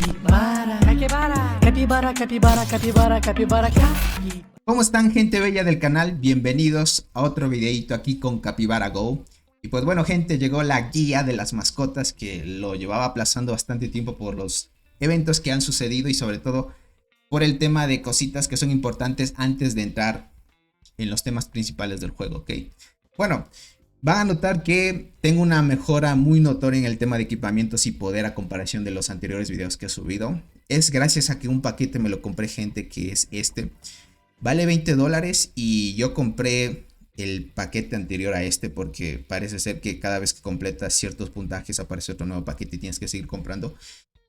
Capibara, capibara, capibara, capibara, capibara, capibara, capi. ¿Cómo están, gente bella del canal? Bienvenidos a otro videito aquí con Capibara Go. Y pues bueno, gente, llegó la guía de las mascotas que lo llevaba aplazando bastante tiempo por los eventos que han sucedido y sobre todo por el tema de cositas que son importantes antes de entrar en los temas principales del juego, ¿ok? Bueno, van a notar que tengo una mejora muy notoria en el tema de equipamientos y poder a comparación de los anteriores videos que he subido. Es gracias a que un paquete me lo compré, gente, que es este. Vale $20 y yo compré el paquete anterior a este porque parece ser que cada vez que completas ciertos puntajes aparece otro nuevo paquete y tienes que seguir comprando.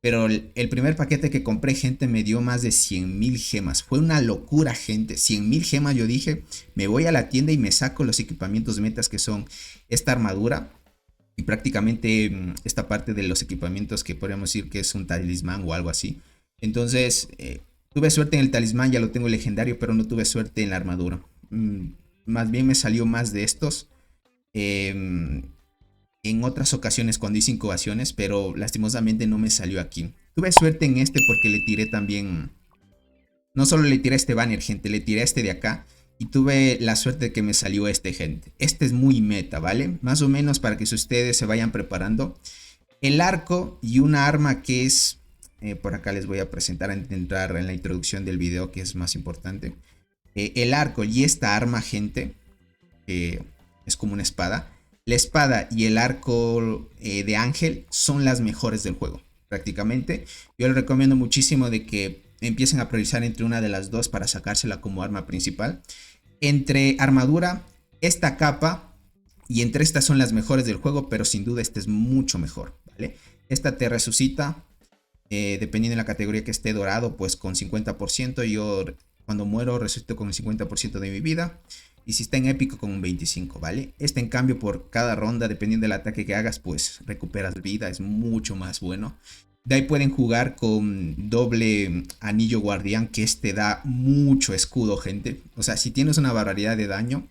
Pero el primer paquete que compré, gente, me dio más de 100,000 gemas. Fue una locura, gente. 100,000 gemas. Yo dije, me voy a la tienda y me saco los equipamientos metas que son esta armadura. Y prácticamente esta parte de los equipamientos que podríamos decir que es un talismán o algo así. Entonces, tuve suerte en el talismán, ya lo tengo legendario, pero no tuve suerte en la armadura. Más bien me salió más de estos. En otras ocasiones cuando hice incubaciones, pero lastimosamente no me salió aquí. Tuve suerte en este porque le tiré también, no solo le tiré este banner, gente, le tiré este de acá y tuve la suerte de que me salió este, gente. Este es muy meta, ¿vale? Más o menos para que ustedes se vayan preparando. El arco y una arma que es, por acá les voy a presentar antes de entrar en la introducción del video, que es más importante. El arco y esta arma, gente, es como una espada. La espada y el arco de ángel son las mejores del juego, prácticamente. Yo les recomiendo muchísimo de que empiecen a priorizar entre una de las dos para sacársela como arma principal. Entre armadura, esta capa y entre estas son las mejores del juego, pero sin duda esta es mucho mejor, ¿vale? Esta te resucita, dependiendo de la categoría que esté dorado, pues con 50%. Yo cuando muero resucito con el 50% de mi vida. Y si está en épico con un 25, ¿vale? Este en cambio por cada ronda, dependiendo del ataque que hagas, pues recuperas vida, es mucho más bueno. De ahí pueden jugar con doble anillo guardián, que este da mucho escudo, gente. O sea, si tienes una barbaridad de daño,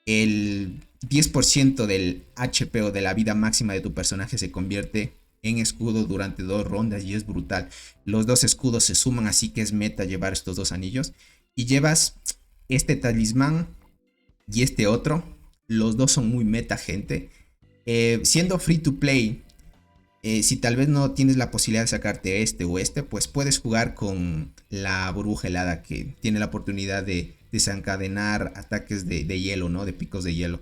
el 10% del HP o de la vida máxima de tu personaje se convierte en escudo durante 2 rondas y es brutal. Los dos escudos se suman, así que es meta llevar estos dos anillos. Y llevas este talismán y este otro, los dos son muy meta, gente. Siendo free to play, si tal vez no tienes la posibilidad de sacarte este o este, pues puedes jugar con la burbuja helada, que tiene la oportunidad de desencadenar ataques de hielo, ¿no? De picos de hielo.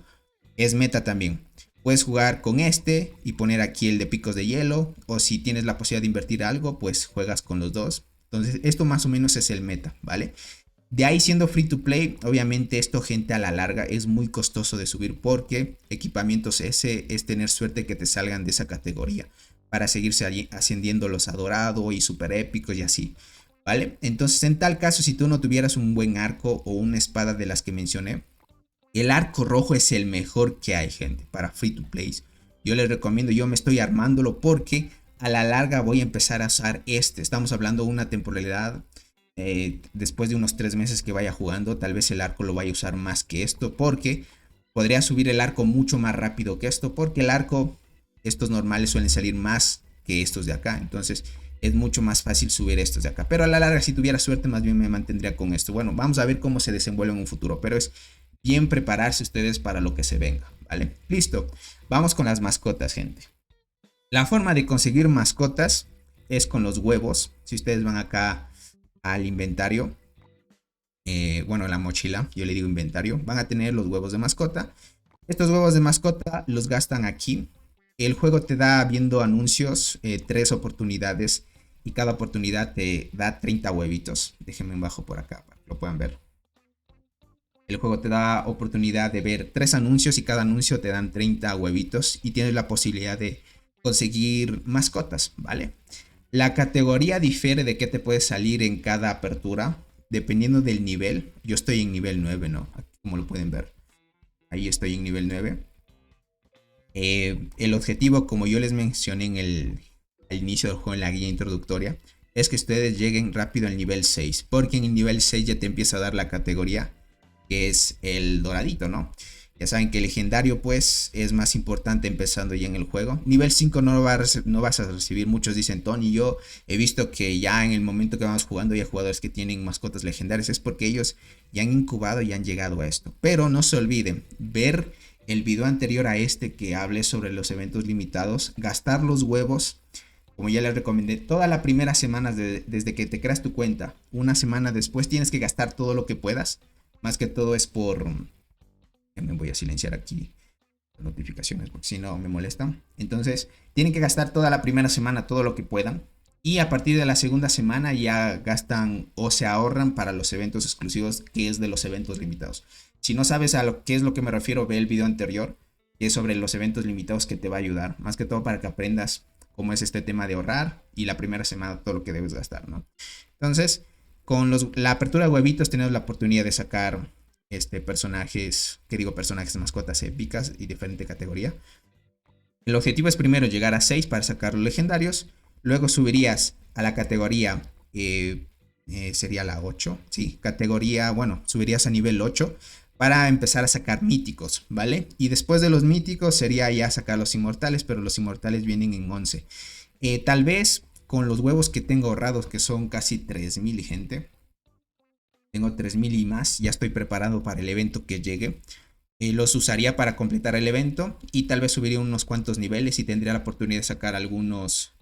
Es meta también. Puedes jugar con este y poner aquí el de picos de hielo, o si tienes la posibilidad de invertir algo, pues juegas con los dos. Entonces esto más o menos es el meta, ¿vale? De ahí, siendo free to play, obviamente esto, gente, a la larga es muy costoso de subir, porque equipamientos ese es tener suerte que te salgan de esa categoría para seguirse ascendiendo los a dorado y super épicos y así, ¿vale? Entonces, en tal caso, si tú no tuvieras un buen arco o una espada de las que mencioné, el arco rojo es el mejor que hay, gente, para free to play. Yo les recomiendo, yo me estoy armándolo porque a la larga voy a empezar a usar este. Estamos hablando de una temporalidad. Después de unos 3 meses que vaya jugando, tal vez el arco lo vaya a usar más que esto, porque podría subir el arco mucho más rápido que esto, porque el arco, estos normales suelen salir más que estos de acá, entonces es mucho más fácil subir estos de acá. Pero a la larga, si tuviera suerte, más bien me mantendría con esto. Bueno, vamos a ver cómo se desenvuelve en un futuro, pero es bien prepararse ustedes para lo que se venga, ¿vale? Listo, vamos con las mascotas, gente. La forma de conseguir mascotas es con los huevos. Si ustedes van acá al inventario, bueno, la mochila, yo le digo inventario, van a tener los huevos de mascota. Estos huevos de mascota los gastan aquí. El juego te da, viendo anuncios, 3 oportunidades y cada oportunidad te da 30 huevitos. Déjenme bajo por acá para que lo puedan ver. El juego te da oportunidad de ver 3 anuncios y cada anuncio te dan 30 huevitos y tienes la posibilidad de conseguir mascotas, ¿vale? La categoría difiere de qué te puede salir en cada apertura, dependiendo del nivel. Yo estoy en nivel 9, ¿no? Aquí, como lo pueden ver. Ahí estoy en nivel 9. El objetivo, como yo les mencioné al inicio del juego, en la guía introductoria, es que ustedes lleguen rápido al nivel 6. Porque en el nivel 6 ya te empieza a dar la categoría, que es el doradito, ¿no? Ya saben que el legendario pues es más importante empezando ya en el juego. Nivel 5 no vas a recibir, muchos dicen Tony. Yo he visto que ya en el momento que vamos jugando ya hay jugadores que tienen mascotas legendarias. Es porque ellos ya han incubado y han llegado a esto. Pero no se olviden ver el video anterior a este que hablé sobre los eventos limitados. Gastar los huevos, como ya les recomendé, toda la primera semana desde que te creas tu cuenta. Una semana después tienes que gastar todo lo que puedas. Más que todo es por... Me voy a silenciar aquí las notificaciones porque si no me molestan. Entonces tienen que gastar toda la primera semana todo lo que puedan. Y a partir de la segunda semana ya gastan o se ahorran para los eventos exclusivos, que es de los eventos limitados. Si no sabes a qué es lo que me refiero, ve el video anterior, que es sobre los eventos limitados, que te va a ayudar. Más que todo para que aprendas cómo es este tema de ahorrar y la primera semana todo lo que debes gastar, ¿no? Entonces, con la apertura de huevitos tenemos la oportunidad de sacar personajes de mascotas épicas y diferente categoría. El objetivo es primero llegar a 6 para sacar los legendarios. Luego subirías a la categoría, sería la 8. Sí, categoría, bueno, subirías a nivel 8 para empezar a sacar míticos, ¿vale? Y después de los míticos sería ya sacar los inmortales, pero los inmortales vienen en 11. Tal vez con los huevos que tengo ahorrados, que son casi 3000, gente. Tengo 3000 y más, ya estoy preparado para el evento que llegue. Los usaría para completar el evento y tal vez subiría unos cuantos niveles y tendría la oportunidad de sacar algunos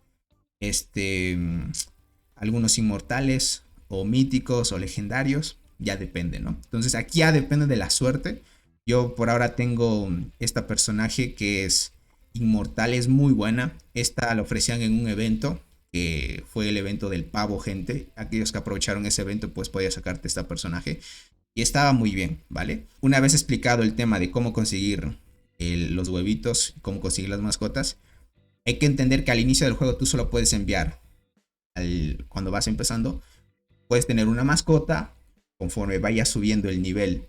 inmortales o míticos o legendarios. Ya depende, ¿no? Entonces aquí ya depende de la suerte. Yo por ahora tengo esta personaje que es inmortal, es muy buena. Esta la ofrecían en un evento, que fue el evento del pavo, gente. Aquellos que aprovecharon ese evento pues podía sacarte esta personaje y estaba muy bien, ¿vale? Una vez explicado el tema de cómo conseguir los huevitos, cómo conseguir las mascotas, hay que entender que al inicio del juego tú solo puedes enviar, cuando vas empezando, puedes tener una mascota. Conforme vayas subiendo el nivel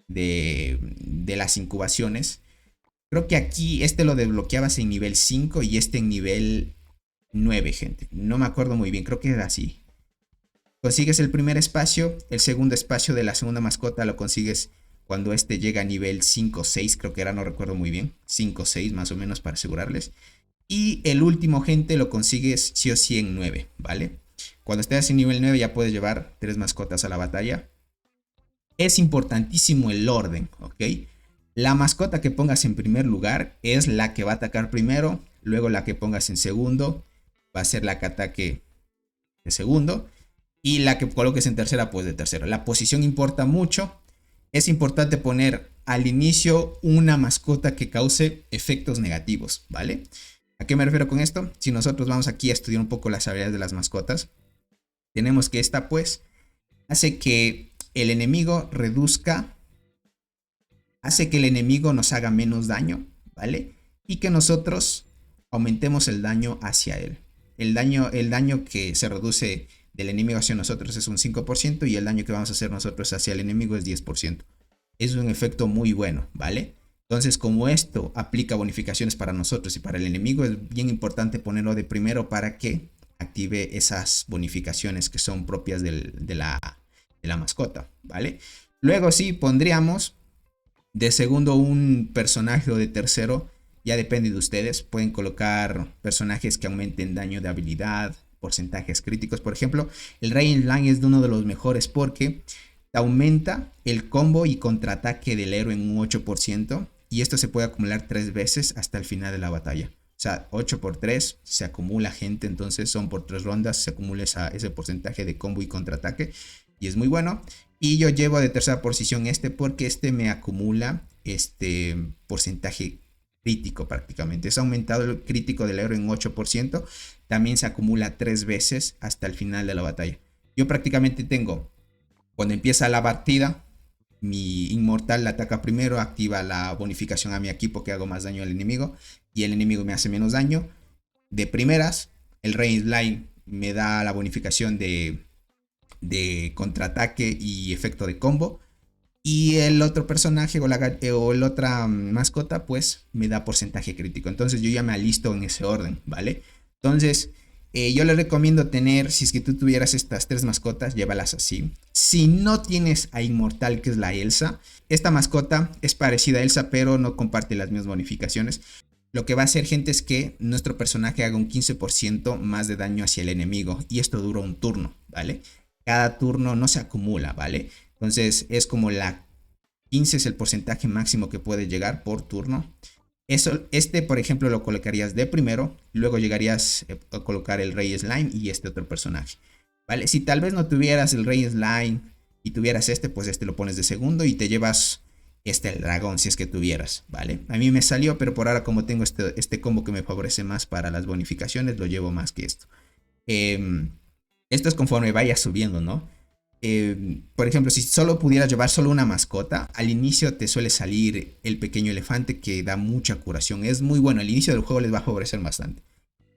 de las incubaciones, creo que aquí lo desbloqueabas en nivel 5 y en nivel 9, gente. No me acuerdo muy bien, creo que era así. Consigues el primer espacio, el segundo espacio de la segunda mascota lo consigues cuando llega a nivel 5 o 6, creo que era, no recuerdo muy bien. 5 o 6 más o menos para asegurarles. Y el último, gente, lo consigues sí o sí en 9, ¿vale? Cuando estés en nivel 9 ya puedes llevar 3 mascotas a la batalla. Es importantísimo el orden, ¿ok? La mascota que pongas en primer lugar es la que va a atacar primero. Luego la que pongas en segundo va a ser la que ataque de segundo. Y la que coloques en tercera, pues de tercero. La posición importa mucho. Es importante poner al inicio una mascota que cause efectos negativos, ¿vale? ¿A qué me refiero con esto? Si nosotros vamos aquí a estudiar un poco las habilidades de las mascotas, tenemos que esta pues hace que el enemigo hace que el enemigo nos haga menos daño, ¿vale? Y que nosotros aumentemos el daño hacia él. El daño que se reduce del enemigo hacia nosotros es un 5% y el daño que vamos a hacer nosotros hacia el enemigo es 10%. Es un efecto muy bueno, ¿vale? Entonces, como esto aplica bonificaciones para nosotros y para el enemigo, es bien importante ponerlo de primero para que active esas bonificaciones que son propias de la mascota, ¿vale? Luego sí pondríamos de segundo un personaje o de tercero, ya depende de ustedes. Pueden colocar personajes que aumenten daño de habilidad, porcentajes críticos. Por ejemplo, el Rey Line es uno de los mejores porque te aumenta el combo y contraataque del héroe en un 8%. Y esto se puede acumular 3 veces hasta el final de la batalla. O sea, 8 por 3 se acumula, gente. Entonces son por 3 rondas, se acumula ese porcentaje de combo y contraataque. Y es muy bueno. Y yo llevo de tercera posición porque me acumula porcentaje crítico prácticamente. Es aumentado el crítico del héroe en 8%. También se acumula 3 veces hasta el final de la batalla. Yo prácticamente tengo, cuando empieza la partida, mi inmortal la ataca primero, activa la bonificación a mi equipo que hago más daño al enemigo y el enemigo me hace menos daño. De primeras, el Rey Line me da la bonificación de contraataque y efecto de combo. Y el otro personaje o la otra mascota pues me da porcentaje crítico. Entonces yo ya me alisto en ese orden, ¿vale? Entonces Yo le recomiendo tener, si es que tú tuvieras estas 3 mascotas, llévalas así. Si no tienes a Inmortal, que es la Elsa, esta mascota es parecida a Elsa, pero no comparte las mismas bonificaciones. Lo que va a hacer, gente, es que nuestro personaje haga un 15% más de daño hacia el enemigo. Y esto dura un turno, ¿vale? Cada turno no se acumula, ¿vale? Entonces es como 15 es el porcentaje máximo que puede llegar por turno. Por ejemplo, lo colocarías de primero, luego llegarías a colocar el Rey Slime y este otro personaje, ¿vale? Si tal vez no tuvieras el Rey Slime y tuvieras pues este lo pones de segundo y te llevas el dragón si es que tuvieras, ¿vale? A mí me salió, pero por ahora como tengo este combo que me favorece más para las bonificaciones, lo llevo más que esto. Esto es conforme vaya subiendo, ¿no? Por ejemplo, si solo pudieras llevar solo una mascota, al inicio te suele salir el pequeño elefante que da mucha curación. Es muy bueno, al inicio del juego les va a favorecer bastante.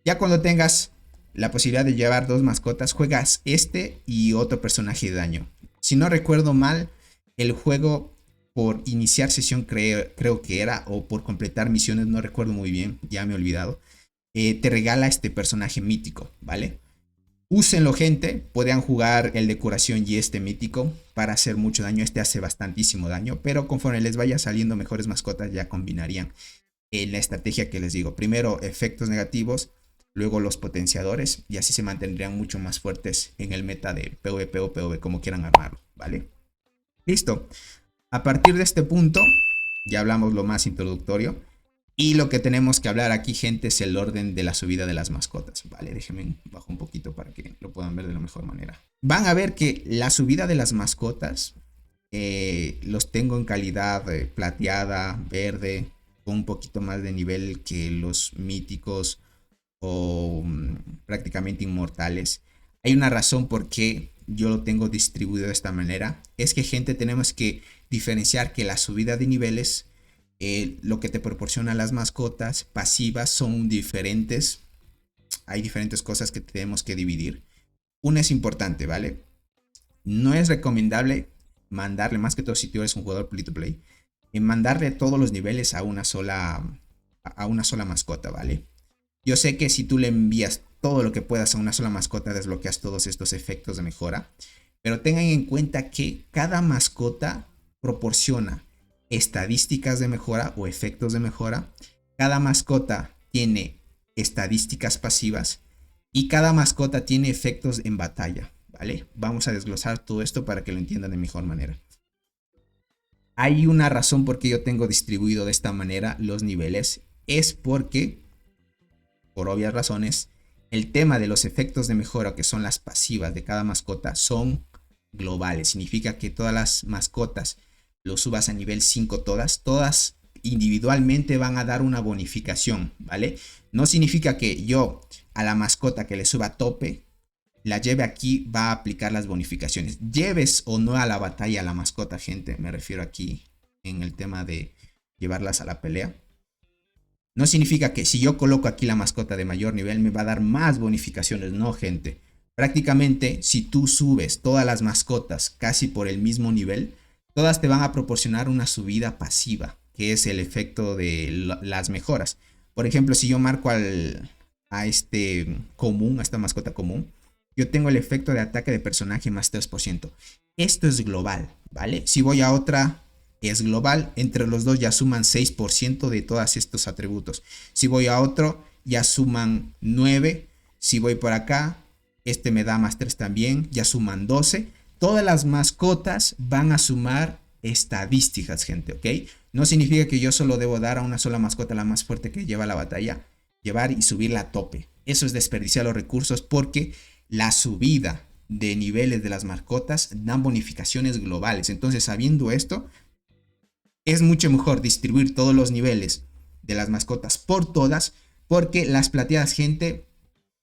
Ya cuando tengas la posibilidad de llevar 2 mascotas, juegas este y otro personaje de daño. Si no recuerdo mal, el juego por iniciar sesión creo que era, o por completar misiones, no recuerdo muy bien, ya me he olvidado, te regala este personaje mítico, ¿vale? Úsenlo, gente, podrían jugar el de curación y este mítico para hacer mucho daño. Este hace bastantísimo daño, pero conforme les vaya saliendo mejores mascotas ya combinarían la estrategia que les digo. Primero efectos negativos, luego los potenciadores y así se mantendrían mucho más fuertes en el meta de PvP o PvE, como quieran armarlo, ¿vale? Listo. A partir de este punto ya hablamos lo más introductorio. Y lo que tenemos que hablar aquí, gente, es el orden de la subida de las mascotas. Vale, déjenme bajo un poquito para que lo puedan ver de la mejor manera. Van a ver que la subida de las mascotas los tengo en calidad plateada, verde, con un poquito más de nivel que los míticos o prácticamente inmortales. Hay una razón por qué yo lo tengo distribuido de esta manera. Es que, gente, tenemos que diferenciar que la subida de niveles, lo que te proporciona las mascotas pasivas, son diferentes. Hay diferentes cosas que tenemos que dividir. Una es importante, ¿vale? No es recomendable mandarle, más que todo si tú eres un jugador free to play, mandarle todos los niveles a una sola mascota, ¿vale? Yo sé que si tú le envías todo lo que puedas a una sola mascota, desbloqueas todos estos efectos de mejora. Pero tengan en cuenta que cada mascota proporciona estadísticas de mejora o efectos de mejora. Cada mascota tiene estadísticas pasivas y cada mascota tiene efectos en batalla, ¿vale? Vamos a desglosar todo esto para que lo entiendan de mejor manera. Hay una razón por qué yo tengo distribuido de esta manera los niveles. Es porque, por obvias razones, el tema de los efectos de mejora, que son las pasivas de cada mascota, son globales. Significa que todas las mascotas lo subas a nivel 5, todas individualmente van a dar una bonificación, ¿vale? No significa que yo a la mascota que le suba a tope, la lleve aquí, va a aplicar las bonificaciones. Lleves o no a la batalla a la mascota, gente, me refiero aquí en el tema de llevarlas a la pelea. No significa que si yo coloco aquí la mascota de mayor nivel me va a dar más bonificaciones, no, gente. Prácticamente, si tú subes todas las mascotas casi por el mismo nivel, todas te van a proporcionar una subida pasiva, que es el efecto de las mejoras. Por ejemplo, si yo marco a esta mascota común, yo tengo el efecto de ataque de personaje más 3%. Esto es global, ¿vale? Si voy a otra, es global. Entre los dos ya suman 6% de todos estos atributos. Si voy a otro, ya suman 9. Si voy por acá, este me da más 3 también, ya suman 12. Todas las mascotas van a sumar estadísticas, gente, ¿ok? No significa que yo solo debo dar a una sola mascota la más fuerte que lleva la batalla, llevar y subirla a tope. Eso es desperdiciar los recursos, porque la subida de niveles de las mascotas dan bonificaciones globales. Entonces, sabiendo esto, es mucho mejor distribuir todos los niveles de las mascotas por todas, porque las plateadas, gente,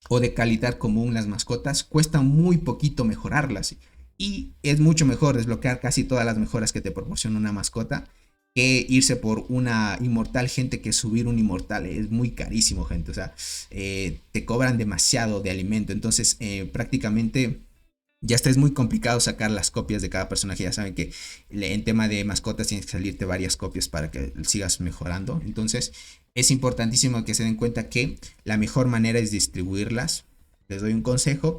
o de calidad común, las mascotas, cuestan muy poquito mejorarlas. Y es mucho mejor desbloquear casi todas las mejoras que te proporciona una mascota que irse por una inmortal, gente, que subir un inmortal es muy carísimo, gente. O sea, te cobran demasiado de alimento. Entonces, prácticamente ya está, es muy complicado sacar las copias de cada personaje. Ya saben que en tema de mascotas tienes que salirte varias copias para que sigas mejorando. Entonces, es importantísimo que se den cuenta que la mejor manera es distribuirlas les doy un consejo.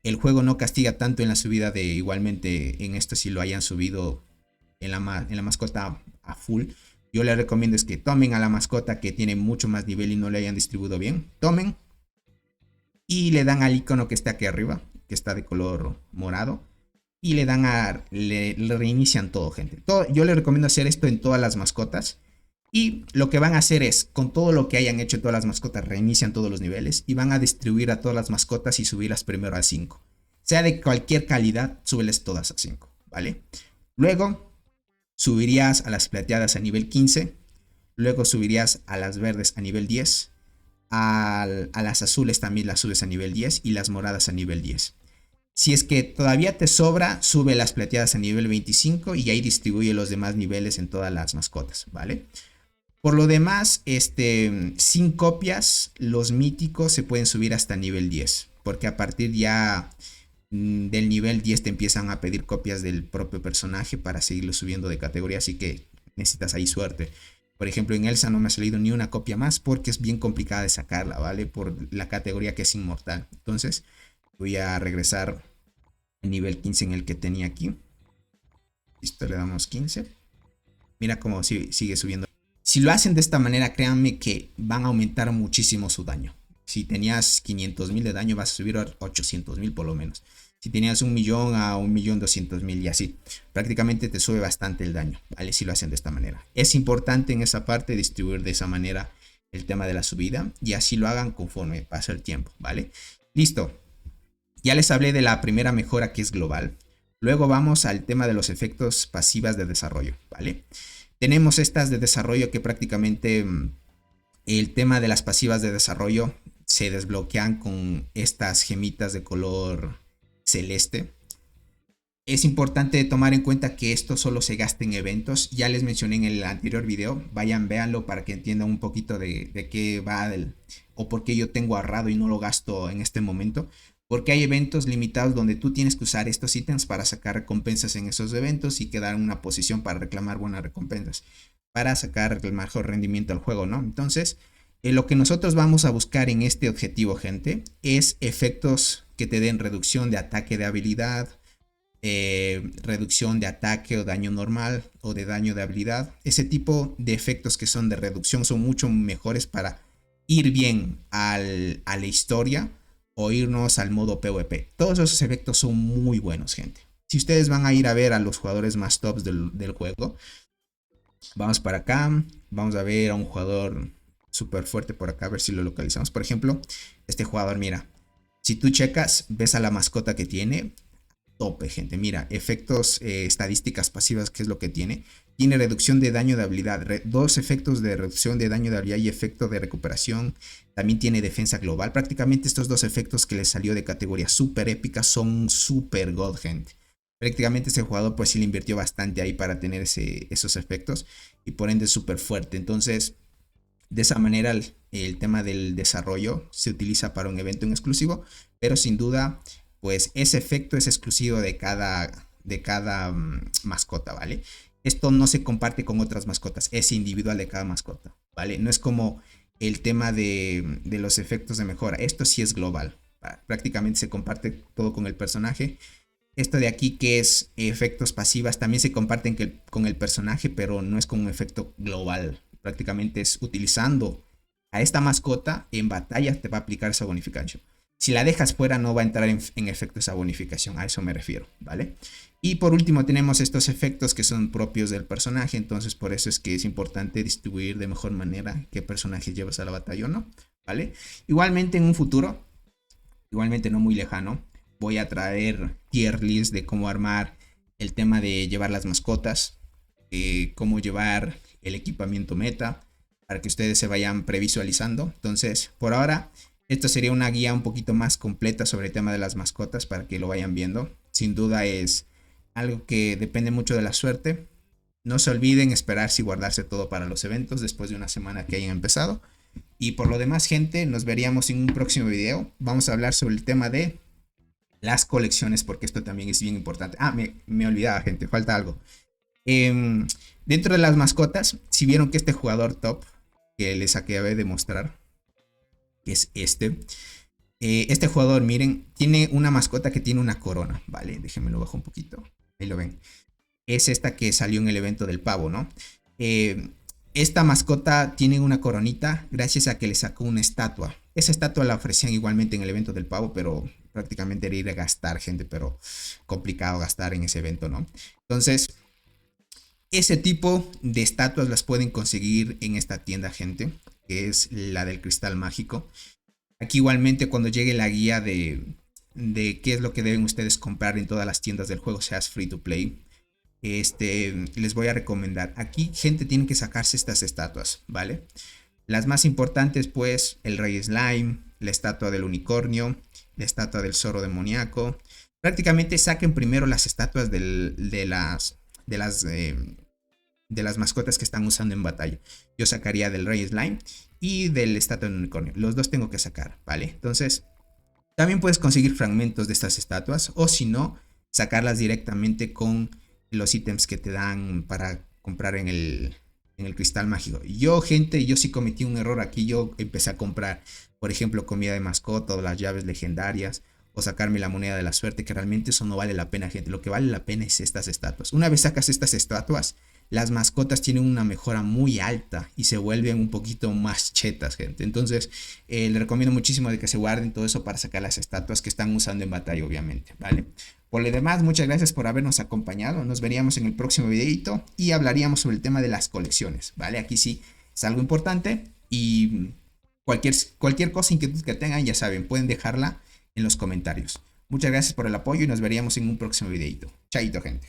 El juego no castiga tanto en la subida de, igualmente en esto si lo hayan subido en la mascota a full. Yo les recomiendo es que tomen a la mascota que tiene mucho más nivel y no le hayan distribuido bien. Tomen y le dan al icono que está aquí arriba, que está de color morado. Y le dan le reinician todo, gente. Yo les recomiendo hacer esto en todas las mascotas. Y lo que van a hacer es, con todo lo que hayan hecho en todas las mascotas, reinician todos los niveles y van a distribuir a todas las mascotas y subirlas primero a 5. Sea de cualquier calidad, súbeles todas a 5, ¿vale? Luego, subirías a las plateadas a nivel 15. Luego subirías a las verdes a nivel 10. A las azules también las subes a nivel 10 y las moradas a nivel 10. Si es que todavía te sobra, sube las plateadas a nivel 25 y ahí distribuye los demás niveles en todas las mascotas, ¿vale? Por lo demás, sin copias, los míticos se pueden subir hasta nivel 10. Porque a partir ya del nivel 10 te empiezan a pedir copias del propio personaje para seguirlo subiendo de categoría. Así que necesitas ahí suerte. Por ejemplo, en Elsa no me ha salido ni una copia más porque es bien complicada de sacarla, ¿vale? Por la categoría que es inmortal. Entonces, voy a regresar al nivel 15 en el que tenía aquí. Listo, le damos 15. Mira cómo sigue subiendo. Si lo hacen de esta manera, créanme que van a aumentar muchísimo su daño. Si tenías 500.000 de daño, vas a subir a 800.000 por lo menos. Si tenías 1.000.000 a 1.200.000 y así. Prácticamente te sube bastante el daño, ¿vale? Si lo hacen de esta manera. Es importante en esa parte distribuir de esa manera el tema de la subida. Y así lo hagan conforme pasa el tiempo, ¿vale? Listo. Ya les hablé de la primera mejora que es global. Luego vamos al tema de los efectos pasivas de desarrollo, ¿vale? Tenemos estas de desarrollo que prácticamente el tema de las pasivas de desarrollo se desbloquean con estas gemitas de color celeste. Es importante tomar en cuenta que esto solo se gasta en eventos. Ya les mencioné en el anterior video. Vayan, véanlo para que entiendan un poquito de qué va o por qué yo tengo ahorrado y no lo gasto en este momento. Porque hay eventos limitados donde tú tienes que usar estos ítems para sacar recompensas en esos eventos y quedar en una posición para reclamar buenas recompensas. Para sacar el mejor rendimiento al juego, ¿no? Entonces, lo que nosotros vamos a buscar en este objetivo, gente, es efectos que te den reducción de ataque de habilidad, reducción de ataque o daño normal o de daño de habilidad. Ese tipo de efectos que son de reducción son mucho mejores para ir bien a la historia o irnos al modo PvP. Todos esos efectos son muy buenos, gente. Si ustedes van a ir a ver a los jugadores más tops del juego, vamos para acá, vamos a ver a un jugador súper fuerte por acá, a ver si lo localizamos. Por ejemplo, este jugador, mira, si tú checas, ves a la mascota que tiene, tope, gente. Mira, efectos, estadísticas pasivas, ¿qué es lo que tiene? Tiene reducción de daño de habilidad, dos efectos de reducción de daño de habilidad y efecto de recuperación. También tiene defensa global. Prácticamente estos dos efectos que le salió de categoría súper épica son súper god, gente. Prácticamente este jugador pues sí le invirtió bastante ahí para tener esos efectos y por ende es súper fuerte. Entonces, de esa manera el tema del desarrollo se utiliza para un evento en exclusivo, pero sin duda pues ese efecto es exclusivo de cada mascota, ¿vale? Esto no se comparte con otras mascotas, es individual de cada mascota, ¿vale? No es como el tema de los efectos de mejora, esto sí es global, prácticamente se comparte todo con el personaje. Esto de aquí que es efectos pasivas también se comparten con el personaje, pero no es como un efecto global, prácticamente es utilizando a esta mascota en batalla te va a aplicar esa bonificación. Si la dejas fuera no va a entrar en efecto esa bonificación, a eso me refiero, ¿vale? Y por último tenemos estos efectos que son propios del personaje, entonces por eso es que es importante distribuir de mejor manera qué personaje llevas a la batalla o no, ¿vale? Igualmente en un futuro, igualmente no muy lejano, voy a traer tier list de cómo armar el tema de llevar las mascotas, cómo llevar el equipamiento meta, para que ustedes se vayan previsualizando. Entonces, por ahora, esto sería una guía un poquito más completa sobre el tema de las mascotas para que lo vayan viendo. Sin duda es algo que depende mucho de la suerte. No se olviden esperarse y guardarse todo para los eventos después de una semana que hayan empezado. Y por lo demás, gente, nos veríamos en un próximo video. Vamos a hablar sobre el tema de las colecciones, porque esto también es bien importante. Me olvidaba, gente, falta algo. Dentro de las mascotas, si vieron que este jugador top que les acabé de mostrar, que es Este jugador, miren, tiene una mascota que tiene una corona, ¿vale? Déjenme lo bajo un poquito. Ahí lo ven. Es esta que salió en el evento del pavo, ¿no? Esta mascota tiene una coronita gracias a que le sacó una estatua. Esa estatua la ofrecían igualmente en el evento del pavo, pero prácticamente era ir a gastar, gente, pero complicado gastar en ese evento, ¿no? Entonces, ese tipo de estatuas las pueden conseguir en esta tienda, gente, que es la del cristal mágico. Aquí igualmente cuando llegue la guía de qué es lo que deben ustedes comprar en todas las tiendas del juego, seas free to play, les voy a recomendar. Aquí, gente, tienen que sacarse estas estatuas, ¿vale? Las más importantes, pues, el Rey Slime, la estatua del unicornio, la estatua del zorro demoníaco. Prácticamente saquen primero las estatuas de las mascotas que están usando en batalla. Yo sacaría del Rey Slime y del estatua del unicornio. Los dos tengo que sacar, ¿vale? Entonces, también puedes conseguir fragmentos de estas estatuas, o si no, sacarlas directamente con los ítems que te dan para comprar en el cristal mágico. Yo, gente, yo sí cometí un error aquí. Yo empecé a comprar, por ejemplo, comida de mascota o las llaves legendarias, o sacarme la moneda de la suerte, que realmente eso no vale la pena, gente. Lo que vale la pena es estas estatuas. Una vez sacas estas estatuas, las mascotas tienen una mejora muy alta y se vuelven un poquito más chetas, gente. Entonces, les recomiendo muchísimo de que se guarden todo eso para sacar las estatuas que están usando en batalla, obviamente, ¿vale? Por lo demás, muchas gracias por habernos acompañado. Nos veríamos en el próximo videito y hablaríamos sobre el tema de las colecciones, ¿vale? Aquí sí es algo importante y cualquier cosa, inquietud que tengan, ya saben, pueden dejarla en los comentarios. Muchas gracias por el apoyo y nos veríamos en un próximo videito. Chaito, gente.